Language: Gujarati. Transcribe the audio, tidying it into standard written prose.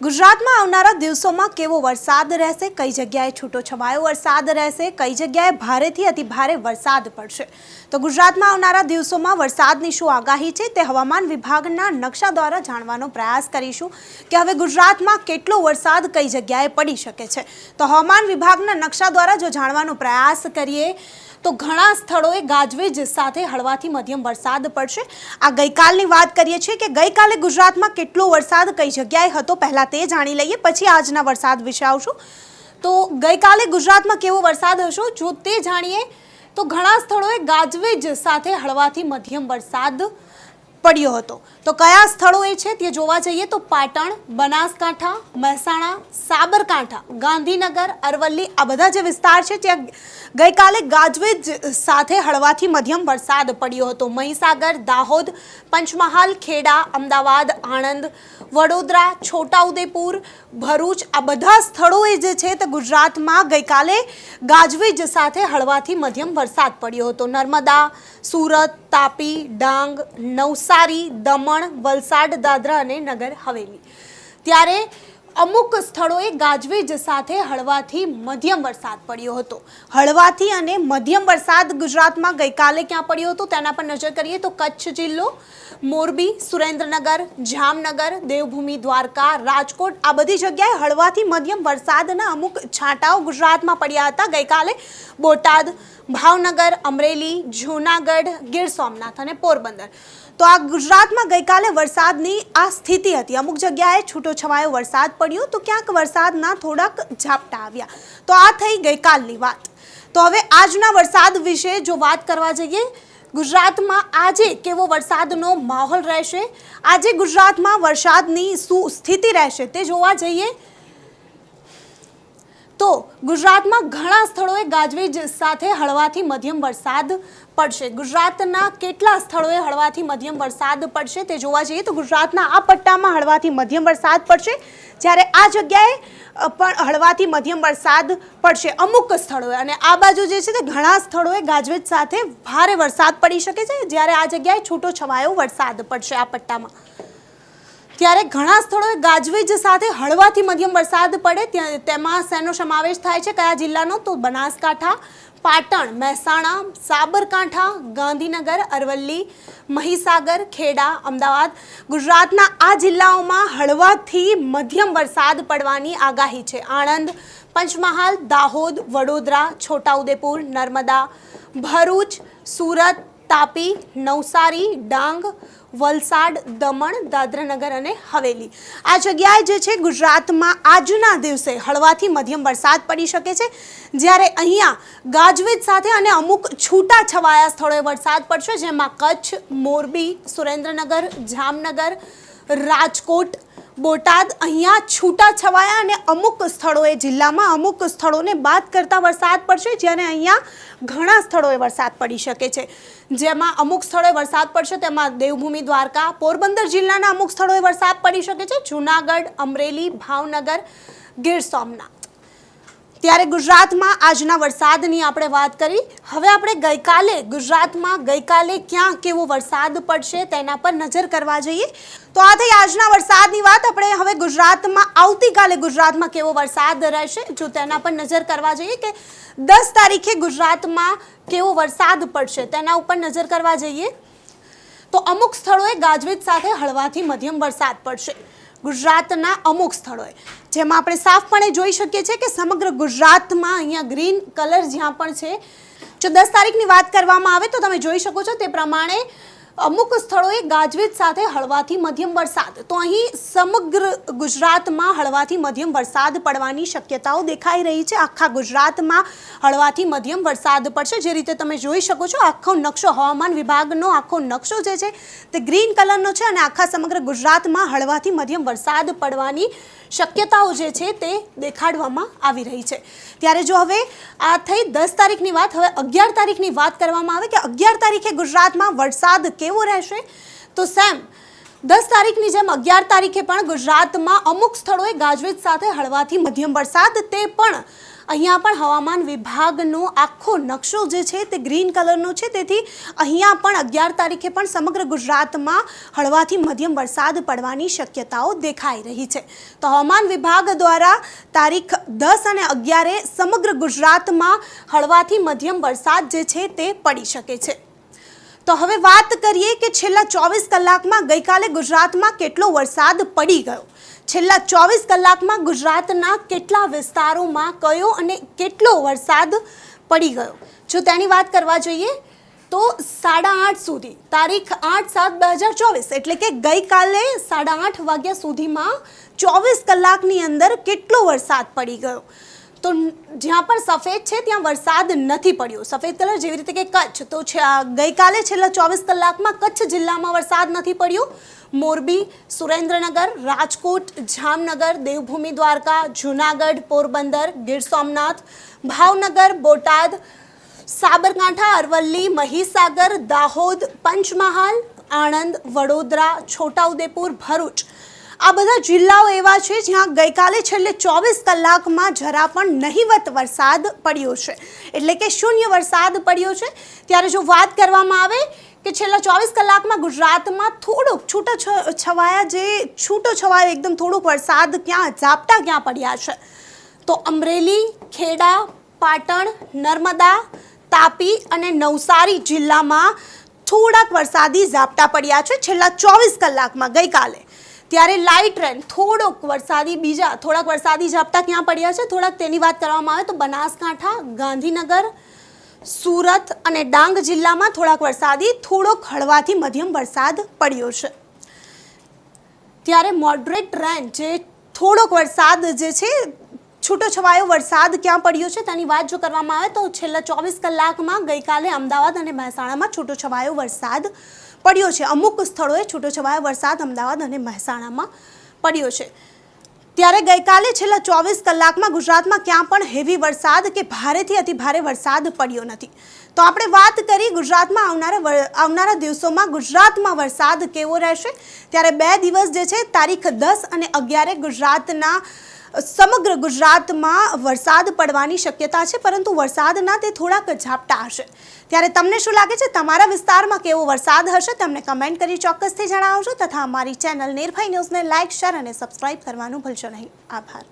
ગુજરાતમાં આવનારા દિવસોમાં કેવો વરસાદ રહેશે, કઈ જગ્યાએ છૂટો છવાયો વરસાદ રહેશે, કઈ જગ્યાએ ભારેથી અતિ ભારે વરસાદ પડશે। તો ગુજરાતમાં આવનારા દિવસોમાં વરસાદની શું આગાહી છે તે હવામાન વિભાગના નકશા દ્વારા જાણવાનો પ્રયાસ કરીશું કે હવે ગુજરાતમાં કેટલો વરસાદ કઈ જગ્યાએ પડી શકે છે। તો હવામાન વિભાગના નકશા દ્વારા જો જાણવાનો પ્રયાસ કરીએ તો ઘણા સ્થળોએ ગાજવીજ સાથે હળવાથી મધ્યમ વરસાદ પડશે। આ ગઈકાલની વાત કરીએ છીએ કે ગઈકાલે ગુજરાતમાં કેટલો વરસાદ કઈ જગ્યાએ હતો, પહેલા તે જાણી લઈએ, પછી આજના વરસાદ વિશે આવશું। તો ગઈકાલે ગુજરાતમાં કેવો વરસાદ હશો જો તે જાણીએ તો ઘણા સ્થળોએ ગાજવીજ સાથે હળવાથી મધ્યમ વરસાદ પડ્યો હતો। તો કયા સ્થળોએ છે તે જોવા જઈએ તો પાટણ, બનાસકાંઠા, મહેસાણા, સાબરકાંઠા, ગાંધીનગર, અરવલ્લી આ બધા જે વિસ્તાર છે ત્યાં ગઈકાલે ગાજવીજ સાથે હળવાથી મધ્યમ વરસાદ પડ્યો હતો। મહીસાગર, દાહોદ, પંચમહાલ, ખેડા, અમદાવાદ, આણંદ, વડોદરા, છોટાઉદેપુર, ભરૂચ આ બધા સ્થળોએ જે છે તે ગુજરાતમાં ગઈકાલે ગાજવીજ સાથે હળવાથી મધ્યમ વરસાદ પડ્યો હતો। નર્મદા, સુરત, તાપી, ડાંગ, નવસારી, દમણ, વલસાડ, દાદરા અને નગર હવેલી ત્યારે અમુક સ્થળોએ ગાજવીજ સાથે હળવાથી મધ્યમ વરસાદ પડ્યો હતો। હળવાથી અને મધ્યમ વરસાદ ગુજરાતમાં ગઈકાલે ક્યાં પડ્યો હતો તેના પર નજર કરીએ તો કચ્છ જિલ્લો, મોરબી, સુરેન્દ્રનગર, જામનગર, દેવભૂમિ, દ્વારકા, રાજકોટ આ બધી જગ્યાએ હળવાથી મધ્યમ વરસાદના અમુક છાંટાઓ ગુજરાતમાં પડ્યા હતા ગઈકાલે। બોટાદ, ભાવનગર, અમરેલી, જૂનાગઢ, ગીર સોમનાથ અને પોરબંદર તો આ ગુજરાતમાં ગઈકાલે વરસાદની આ સ્થિતિ હતી। અમુક જગ્યાએ છૂટો છવાયો વરસાદ પડ્યો તો ક્યાંક વરસાદના થોડાક ઝાપટા આવ્યા। તો આ થઈ ગઈકાલની વાત। તો હવે આજના વરસાદ વિશે જો વાત કરવા જઈએ, ગુજરાતમાં આજે કેવો વરસાદનો માહોલ રહેશે, આજે ગુજરાતમાં વરસાદની શું સ્થિતિ રહેશે તે જોવા જઈએ તો ગુજરાતમાં ઘણા સ્થળોએ ગાજવીજ સાથે હળવાથી મધ્યમ વરસાદ પડશે। ગુજરાતના કેટલા સ્થળોએ હળવાથી મધ્યમ વરસાદ પડશે તે જોવા જઈએ તો ગુજરાતના આ પટ્ટામાં હળવાથી મધ્યમ વરસાદ પડશે, જ્યારે આ જગ્યાએ પણ હળવાથી મધ્યમ વરસાદ પડશે અમુક સ્થળોએ, અને આ બાજુ જે છે તે ઘણા સ્થળોએ ગાજવીજ સાથે ભારે વરસાદ પડી શકે છે, જ્યારે આ જગ્યાએ છૂટો છવાયો વરસાદ પડશે આ પટ્ટામાં। ત્યારે ઘણા સ્થળોએ ગાજવીજ સાથે હળવાથી મધ્યમ વરસાદ પડે તેમાં શેનો સમાવેશ થાય છે, કયા જિલ્લાનો તો બનાસકાંઠા, પાટણ, મહેસાણા, સાબરકાંઠા, ગાંધીનગર, અરવલ્લી, મહીસાગર, ખેડા, અમદાવાદ ગુજરાતના આ જિલ્લાઓમાં હળવાથી મધ્યમ વરસાદ પડવાની આગાહી છે। આણંદ, પંચમહાલ, દાહોદ, વડોદરા, છોટાઉદેપુર, નર્મદા, ભરૂચ, સુરત, તાપી, નવસારી, ડાંગ, વલસાડ, દમણ, દાદરાનગર અને હવેલી આ જગ્યાએ જે છે ગુજરાતમાં આજના દિવસે હળવાથી મધ્યમ વરસાદ પડી શકે છે, જ્યારે અહીંયા ગાજવીજ સાથે અને અમુક છૂટા છવાયા સ્થળોએ વરસાદ પડશે, જેમાં કચ્છ, મોરબી, સુરેન્દ્રનગર, જામનગર, રાજકોટ, બોટાદ અહીંયા છૂટા છવાયા અને અમુક સ્થળોએ જિલ્લામાં અમુક સ્થળોને બાદ કરતા વરસાદ પડશે, જ્યારે અહીંયા ઘણા સ્થળોએ વરસાદ પડી શકે છે। જેમાં અમુક સ્થળોએ વરસાદ પડશે તેમાં દેવભૂમિ, દ્વારકા, પોરબંદર જિલ્લાના અમુક સ્થળોએ વરસાદ પડી શકે છે, જૂનાગઢ, અમરેલી, ભાવનગર, ગીર સોમનાથ। ત્યારે ગુજરાતમાં આજના વરસાદની આપણે વાત કરી। હવે આપણે ગઈકાલે ગુજરાતમાં ક્યાં કેવો વરસાદ પડશે તેના પર નજર કરવા જઈએ તો આ થઈ આજના વરસાદની વાત। આપણે હવે ગુજરાતમાં આવતીકાલે ગુજરાતમાં કેવો વરસાદ રહેશે જો તેના પર નજર કરવા જઈએ કે 10 તારીખે ગુજરાતમાં કેવો વરસાદ પડશે તેના ઉપર નજર કરવા જઈએ તો અમુક સ્થળોએ ગાજવીજ સાથે હળવાથી મધ્યમ વરસાદ પડશે ગુજરાતના અમુક સ્થળોએ, જેમાં આપણે સાફપણે જોઈ શકીએ છીએ કે સમગ્ર ગુજરાતમાં અહીંયા ગ્રીન કલર જ્યાં પણ છે। જો 10 તારીખની વાત કરવામાં આવે તો તમે જોઈ શકો છો તે પ્રમાણે અમુક સ્થળોએ ગાજવીજ સાથે હળવાથી મધ્યમ વરસાદ, તો અહીં સમગ્ર ગુજરાતમાં હળવાથી મધ્યમ વરસાદ પડવાની શક્યતાઓ દેખાઈ રહી છે। આખા ગુજરાતમાં હળવાથી મધ્યમ વરસાદ પડશે, જે રીતે તમે જોઈ શકો છો આખો નકશો હવામાન વિભાગનો આખો નકશો જે છે તે ગ્રીન કલરનો છે અને આખા સમગ્ર ગુજરાતમાં હળવાથી મધ્યમ વરસાદ પડવાની શક્યતાઓ જે છે તે દેખાડવામાં આવી રહી છે। ત્યારે જો હવે આ થઈ 10 તારીખની વાત, હવે 11 તારીખની વાત કરવામાં આવે કે 11 તારીખે ગુજરાતમાં વરસાદ કેવો રહેશે તો સેમ 10 તારીખની જેમ 11 તારીખે પણ ગુજરાતમાં અમુક સ્થળોએ ગાજવીજ સાથે હળવાથી મધ્યમ વરસાદ, તે પણ અહીંયા પણ હવામાન વિભાગનો આખો નકશો જે છે તે ગ્રીન કલરનો છે, તેથી અહીંયા પણ 11 તારીખે પણ સમગ્ર ગુજરાતમાં હળવાથી મધ્યમ વરસાદ પડવાની શક્યતાઓ દેખાઈ રહી છે. તો હવામાન વિભાગ દ્વારા તારીખ 10 અને 11 સમગ્ર ગુજરાતમાં હળવાથી મધ્યમ વરસાદ જે છે તે પડી શકે છે. તો હવે વાત કરીએ કે છેલ્લા 24 કલાકમાં ગઈકાલે ગુજરાતમાં કેટલો વરસાદ પડી ગયો. છેલ્લા 24 કલાકમાં ગુજરાતના કેટલા વિસ્તારોમાં કયો અને કેટલો વરસાદ પડી ગયો, જો તેની વાત કરવા જઈએ તો 8:30 સુધી, તારીખ 8/7/2024 એટલે કે ગઈકાલે 8:30 વાગ્યા સુધીમાં 24 કલાકની અંદર કેટલો વરસાદ પડી ગયો. તો જ્યાં પણ સફેદ છે ત્યાં વરસાદ નથી પડ્યો. સફેદ કલર જેવી રીતે કે કચ્છ, તો ગઈકાલે છેલ્લા 24 કલાકમાં કચ્છ જિલ્લામાં વરસાદ નથી પડ્યો. મોરબી, સુરેન્દ્રનગર, રાજકોટ, જામનગર, દેવભૂમિ દ્વારકા, જૂનાગઢ, પોરબંદર, ગીર સોમનાથ, ભાવનગર, બોટાદ, સાબરકાંઠા, અરવલ્લી, મહીસાગર, દાહોદ, પંચમહાલ, આણંદ, વડોદરા, છોટાઉદેપુર, ભરૂચ, આ બધા જિલ્લાઓ એવા છે જ્યાં ગઈકાલે છેલ્લે 24 કલાકમાં જરા પણ નહિવત વરસાદ પડ્યો છે, એટલે કે શૂન્ય વરસાદ પડ્યો છે. ત્યારે જો વાત કરવામાં આવે કે છેલ્લા 24 કલાકમાં ગુજરાતમાં થોડુંક છૂટોછવાયો એકદમ થોડુંક વરસાદ ઝાપટા ક્યાં પડ્યા છે, તો અમરેલી, ખેડા, પાટણ, નર્મદા, તાપી અને નવસારી જિલ્લામાં થોડાક વરસાદી ઝાપટા પડ્યા છે છેલ્લા 24 કલાકમાં ગઈકાલે. ત્યારે લાઇટ રેન, થોડાક વરસાદી ઝાપટા ક્યાં પડ્યા છે, થોડાક તેની વાત કરવામાં આવે તો બનાસકાંઠા, ગાંધીનગર, સુરત અને ડાંગ જિલ્લામાં થોડોક હળવાથી મધ્યમ વરસાદ પડ્યો છે. ત્યારે મોડરેટ રેન, જે થોડોક વરસાદ જે છે છૂટોછવાયો વરસાદ ક્યાં પડ્યો છે તેની વાત જો કરવામાં આવે તો છેલ્લા 24 કલાકમાં ગઈકાલે અમદાવાદ અને મહેસાણામાં છૂટોછવાયો વરસાદ પડ્યો છે. અમુક સ્થળોએ છૂટોછવાયો વરસાદ અમદાવાદ અને મહેસાણામાં પડ્યો છે. ત્યારે ગઈકાલે છેલ્લા 24 કલાકમાં ગુજરાતમાં ક્યાં પણ હેવી વરસાદ કે ભારેથી અતિ ભારે વરસાદ પડ્યો નથી. તો આપણે વાત કરી ગુજરાતમાં આવનારા દિવસોમાં ગુજરાતમાં વરસાદ કેવો રહેશે. ત્યારે 2 દિવસ જે છે તારીખ 10 અને 11 સમગ્ર ગુજરાતમાં વરસાદ પડવાની શક્યતા છે, પરંતુ વરસાદના તે થોડાક ઝાપટા હશે. ત્યારે તમને શું લાગે છે, તમારા વિસ્તારમાં કેવો વરસાદ હશે, તમને કમેન્ટ કરી ચોક્કસથી જણાવજો. તથા અમારી ચેનલ નિર્ભય ન્યૂઝને લાઇક, શેર અને સબસ્ક્રાઇબ કરવાનું ભૂલશો નહીં. આભાર.